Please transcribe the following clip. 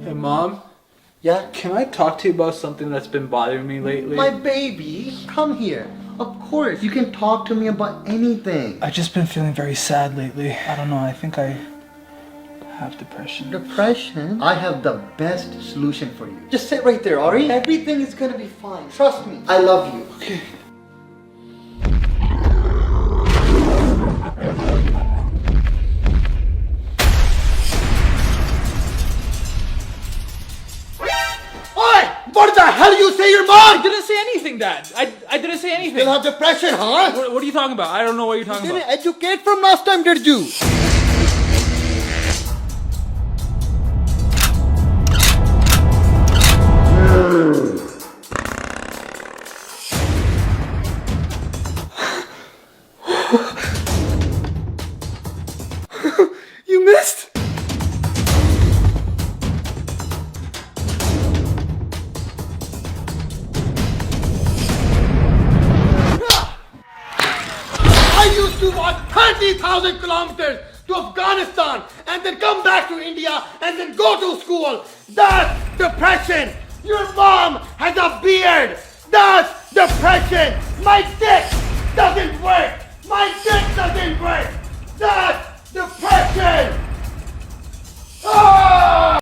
Hey, Mom. Yeah? Can I talk to you about something that's been bothering me lately? My baby, come here. Of course, you can talk to me about anything. I've just been feeling very sad lately. I don't know, I think I have depression. Depression? I have the best solution for you. Just sit right there, Ari. Everything is gonna be fine. Trust me. I love you. Okay. What the hell you say your I mom? didn't say anything, Dad. I didn't say anything. Still have depression, huh? What are you talking about? I don't know what you're talking Didn't about. educate from last time, did you? You missed? I used to walk 30,000 kilometers to Afghanistan and then come back to India and then go to school. That's depression. Your mom has a beard. That's depression. My dick doesn't work. My dick doesn't work. That's depression.